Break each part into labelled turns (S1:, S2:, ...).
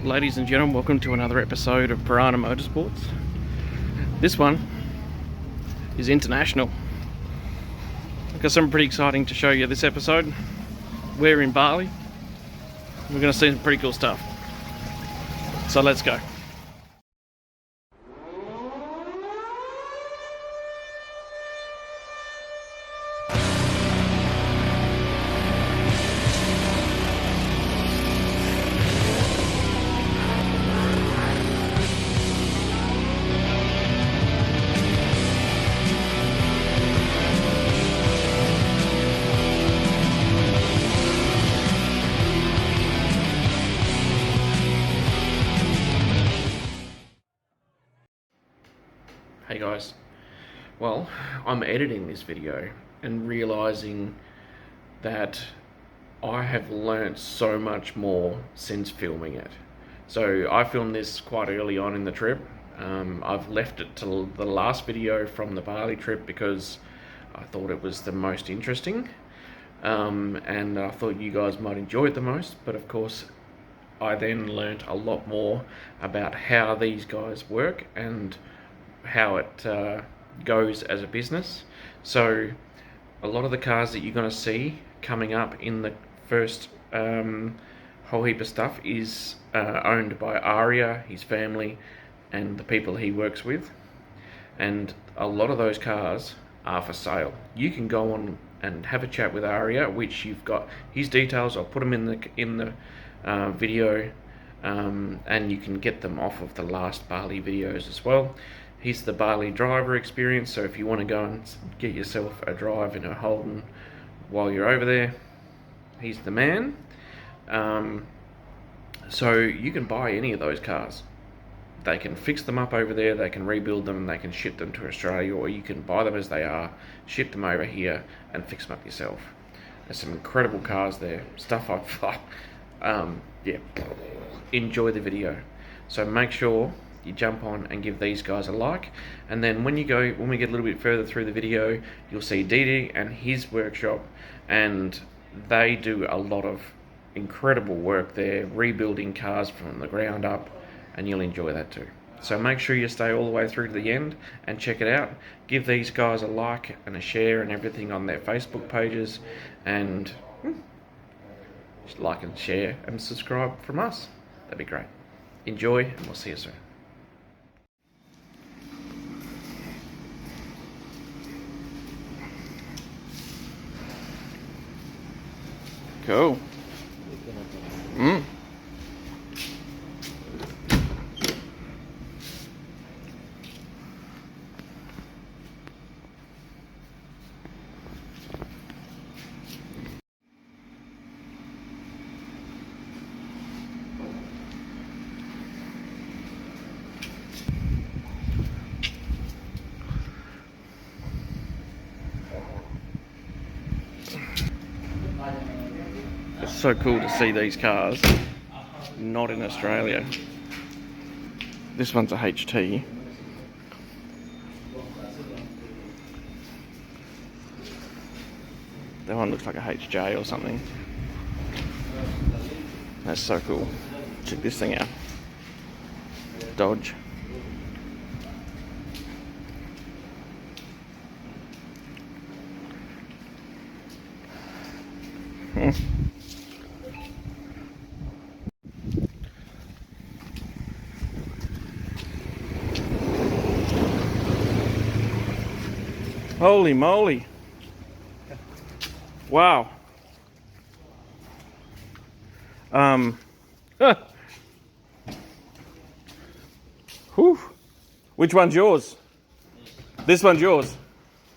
S1: Ladies and gentlemen, welcome to another episode of Piranha Motorsports. This one is international. I've got something pretty exciting to show you this episode. We're in Bali. We're going to see some pretty cool stuff. So let's go. Hey guys, well, I'm editing this video and realizing that I have learnt so much more since filming it. So I filmed this quite early on in the trip. I've left it till the last video from the Bali trip because I thought it was the most interesting, and I thought you guys might enjoy it the most. But of course I then learnt a lot more about how these guys work and how it goes as a business. So a lot of the cars that you're going to see coming up in the first whole heap of stuff is owned by Aryaa, his family, and the people he works with. And a lot of those cars are for sale. You can go on and have a chat with Aryaa, which you've got his details. I'll put them in the video, and you can get them off of the last Bali videos as well. He's the Bali driver experience, so if you want to go and get yourself a drive in a Holden while you're over there, he's the man. So you can buy any of those cars. They can fix them up over there, they can rebuild them, they can ship them to Australia, or you can buy them as they are, ship them over here and fix them up yourself. There's some incredible cars there, stuff yeah, enjoy the video. So make sure you jump on and give these guys a like, and then when we get a little bit further through the video, you'll see Didi and his workshop, and they do a lot of incredible work there, rebuilding cars from the ground up, and you'll enjoy that too. So make sure you stay all the way through to the end and check it out. Give these guys a like and a share and everything on their Facebook pages, and just like and share and subscribe from us. That'd be great. Enjoy, and we'll see you soon. Cool. It's so cool to see these cars not in Australia. This one's a HT. That one looks like a HJ or something. That's so cool. Check this thing out. Dodge. Holy moly. Wow. Whew. Which one's yours? This one's yours.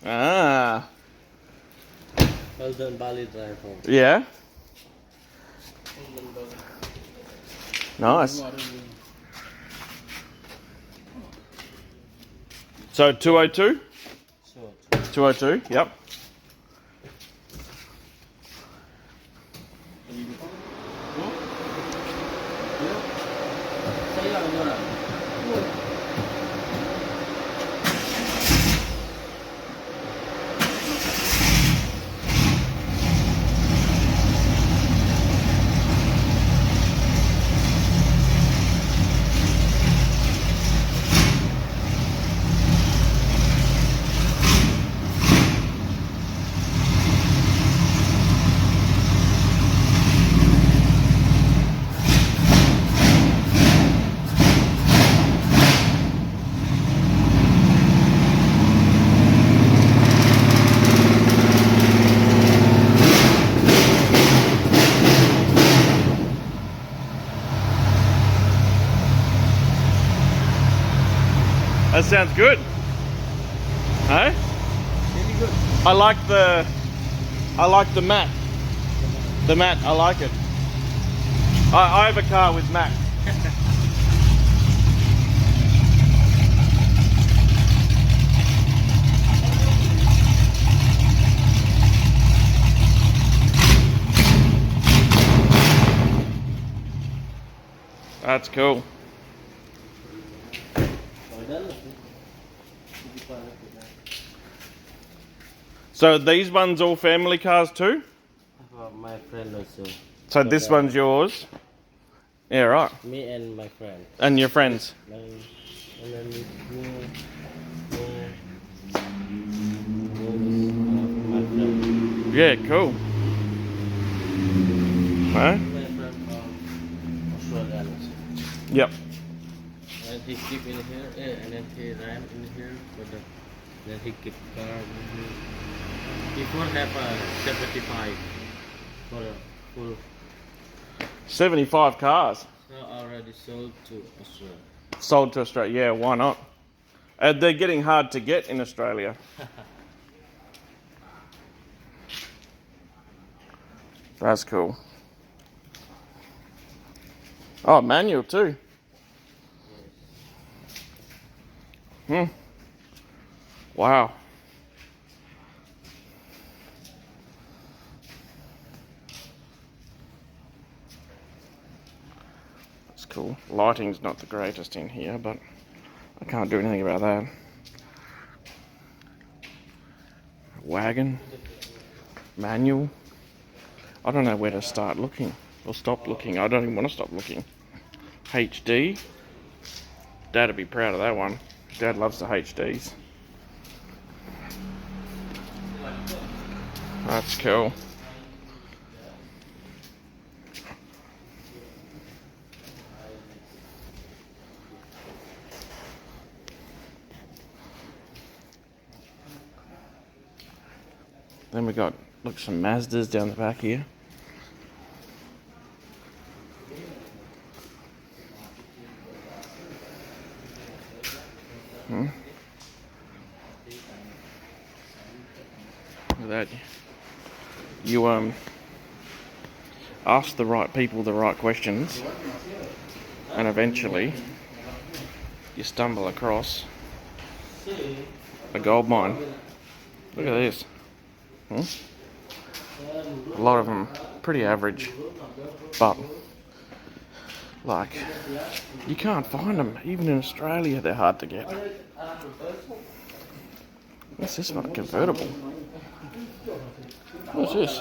S1: Ah.
S2: Holden Bali driver.
S1: Yeah. Nice. So 202?
S2: Sure.
S1: 202, yep. That sounds good. Hey?
S2: Really good.
S1: I like the mat. The mat, I like it. I have a car with mat. That's cool. So these ones all family cars too?
S2: My friend also.
S1: So this one's yours? Yeah, right.
S2: Me and my friend.
S1: And your friends?
S2: And then me, my friend.
S1: Yeah, cool. Huh?
S2: My friend from Australia also.
S1: Yep.
S2: And he keep in here, and then he ran in here, then he keep car in here. Before have 75 for a full.
S1: 75 cars.
S2: Already sold to Australia.
S1: Sold to Australia, yeah, why not? They're getting hard to get in Australia. That's cool. Oh, manual too. Wow. That's cool. Lighting's not the greatest in here, but I can't do anything about that. Wagon. Manual. I don't know where to start looking or stop looking. I don't even want to stop looking. HD. Dad would be proud of that one. Dad loves the HDs. That's cool. Then we got, look, some Mazdas down the back here. Look at that. You ask the right people the right questions, and eventually you stumble across a gold mine. Look at this. A lot of them pretty average, but like you can't find them even in Australia. They're hard to get. What's this one? Convertible. What's this?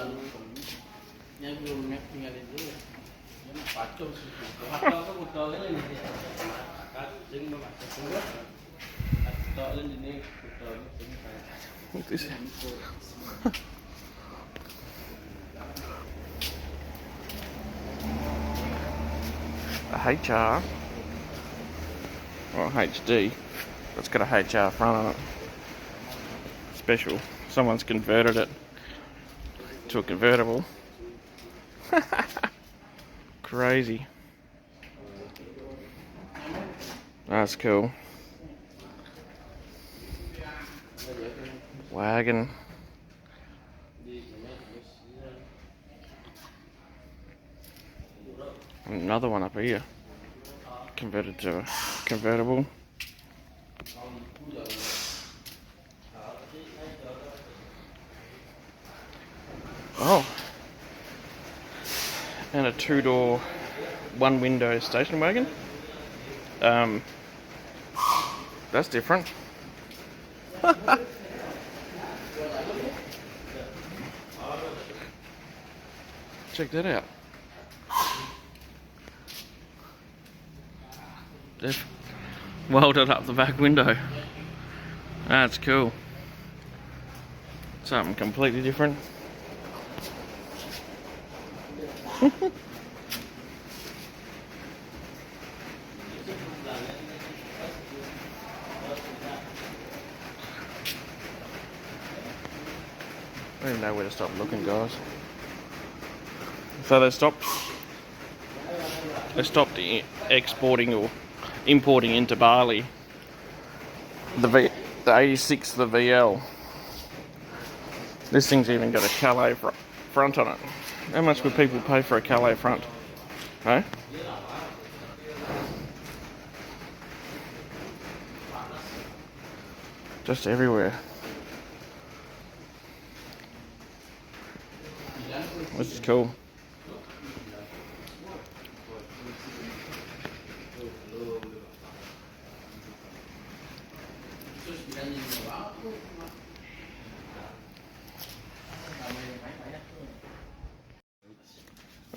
S1: What's this? A HR or HD. It's got a HR front on it. Special. Someone's converted it to a convertible. Crazy. That's cool. Wagon. Another one up here. Converted to a convertible. Oh. And a two-door, one-window station wagon. That's different. Check that out. They've welded up the back window. That's cool. Something completely different. I don't even know where to stop looking, guys. So they stopped exporting or importing into Bali The 86, the VL. This thing's even got a Calais front on it. How much would people pay for a Calais front? Hey? Just everywhere. This is cool.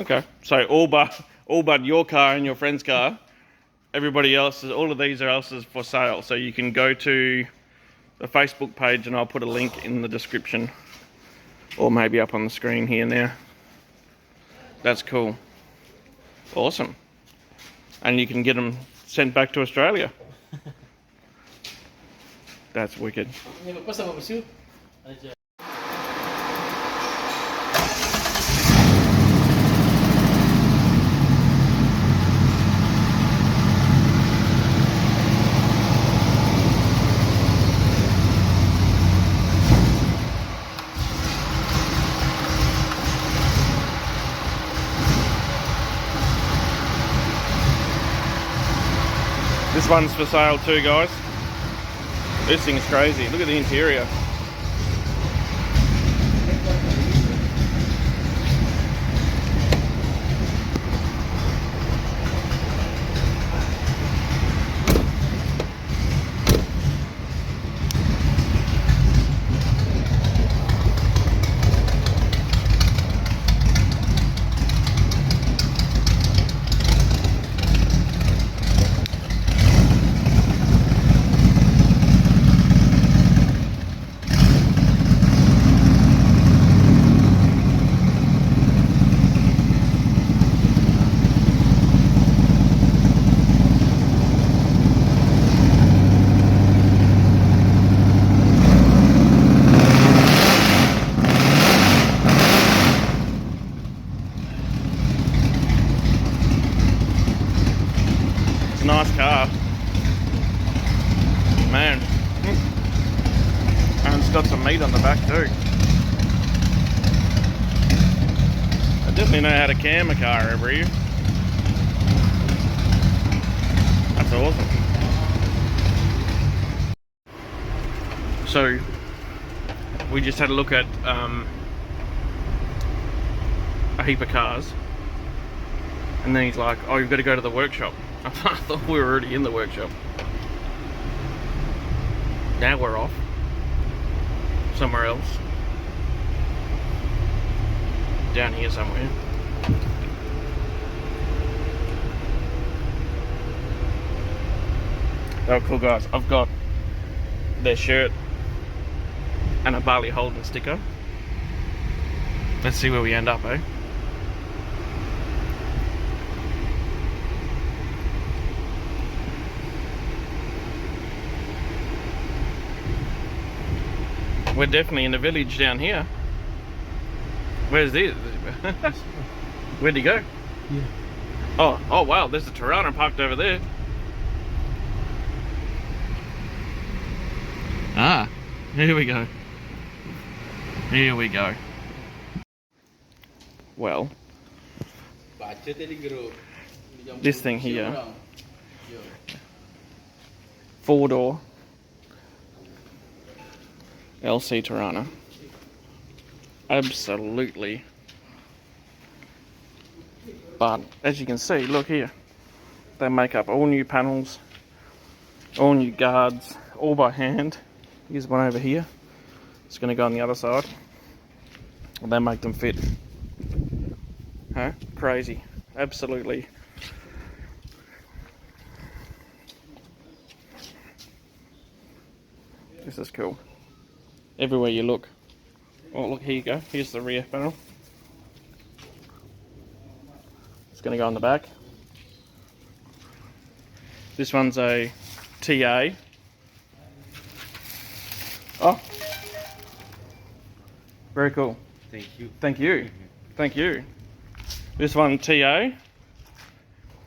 S1: Okay, so all but your car and your friend's car, everybody else, all of these are else is for sale. So you can go to the Facebook page and I'll put a link in the description or maybe up on the screen here now. That's cool. Awesome. And you can get them sent back to Australia. That's wicked. This one's for sale too, guys. This thing's crazy. Look at the interior. Nice car, man, and it's got some meat on the back too. I definitely know how to cam a car over here. That's awesome. So we just had a look at a heap of cars, and then he's like, "Oh, you've got to go to the workshop." I thought we were already in the workshop. Now we're off somewhere else. Down here somewhere. Oh, cool guys. I've got their shirt and a Bali Holden sticker. Let's see where we end up, eh? We're definitely in the village down here. Where's this? Where'd he go?
S2: Yeah.
S1: Oh wow, there's a Tirana parked over there. Ah, here we go. Here we go. Well, this thing here, 4-door LC Tirana, absolutely. But as you can see, look here, they make up all new panels, all new guards, all by hand. Here's one over here. It's going to go on the other side. And they make them fit. Huh? Crazy. Absolutely. This is cool. Everywhere you look. Oh, look, here you go. Here's the rear panel. It's going to go on the back. This one's a TA. Oh. Very cool.
S2: Thank you.
S1: Thank you. Thank you. This one TA,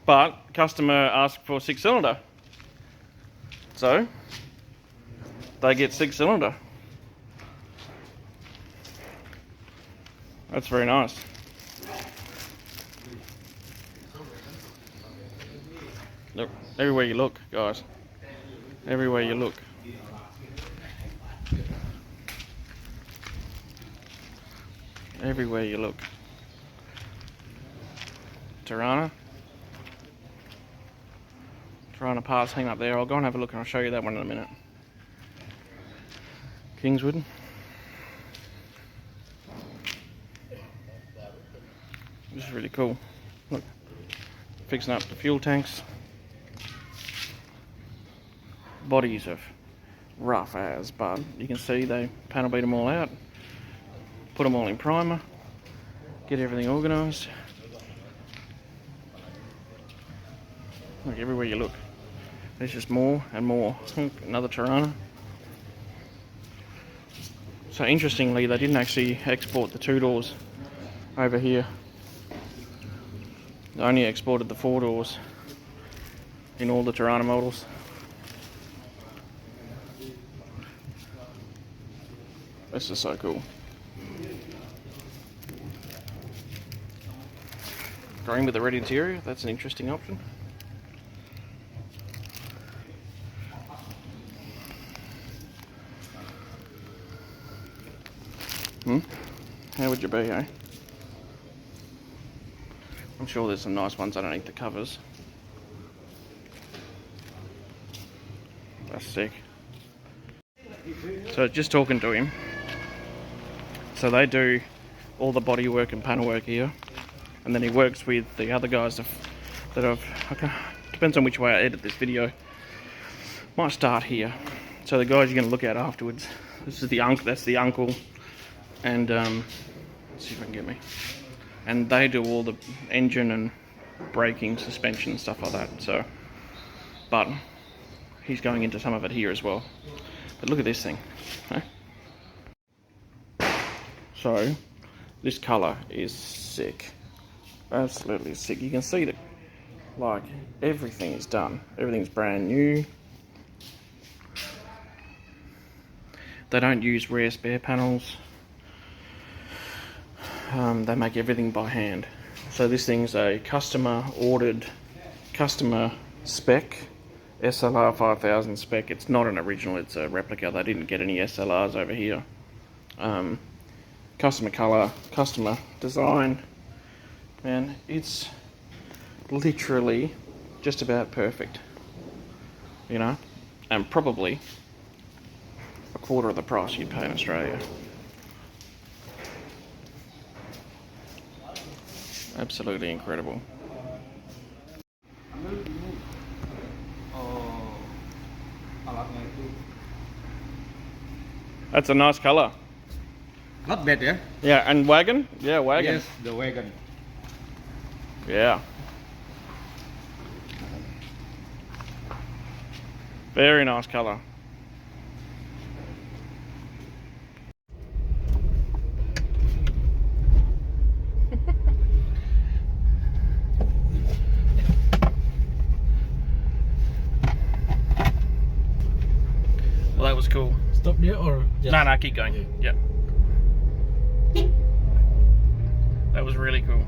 S1: but customer asked for 6-cylinder. So, they get 6-cylinder. That's very nice. Look, everywhere you look, guys. Everywhere you look. Everywhere you look. Tirana parts hang up there. I'll go and have a look and I'll show you that one in a minute. Kingswood. This is really cool. Look, fixing up the fuel tanks. Bodies are rough as, but you can see they panel beat them all out, put them all in primer, get everything organised. Look, everywhere you look, there's just more and more. Another Tirana. So interestingly, they didn't actually export the 2-doors over here. They only exported the 4-doors in all the Tirana models. This is so cool. Green with the red interior, that's an interesting option. How would you be, eh? I'm sure there's some nice ones underneath the covers. That's sick. So just talking to him. So they do all the body work and panel work here, and then he works with the other guys that I've, okay, depends on which way I edit this video. Might start here. So the guys you're going to look at afterwards. This is the uncle. That's the uncle, and let's see if I can get me. And they do all the engine and braking, suspension, stuff like that. So, but he's going into some of it here as well. But look at this thing. Okay? So, this colour is sick. Absolutely sick. You can see that, like, everything is done. Everything's brand new. They don't use rare spare panels. They make everything by hand. So this thing's a customer ordered, customer spec, SLR 5000 spec. It's not an original, it's a replica. They didn't get any SLRs over here. Customer colour, customer design. Man, it's literally just about perfect. You know? And probably a quarter of the price you'd pay in Australia. Absolutely incredible. That's a nice colour.
S2: Not bad, yeah?
S1: Yeah, and wagon? Yeah, wagon.
S2: Yes, the wagon.
S1: Yeah. Very nice colour. Well, that was cool.
S2: Stop there or? Just...
S1: No, keep going. Yeah. That was really cool.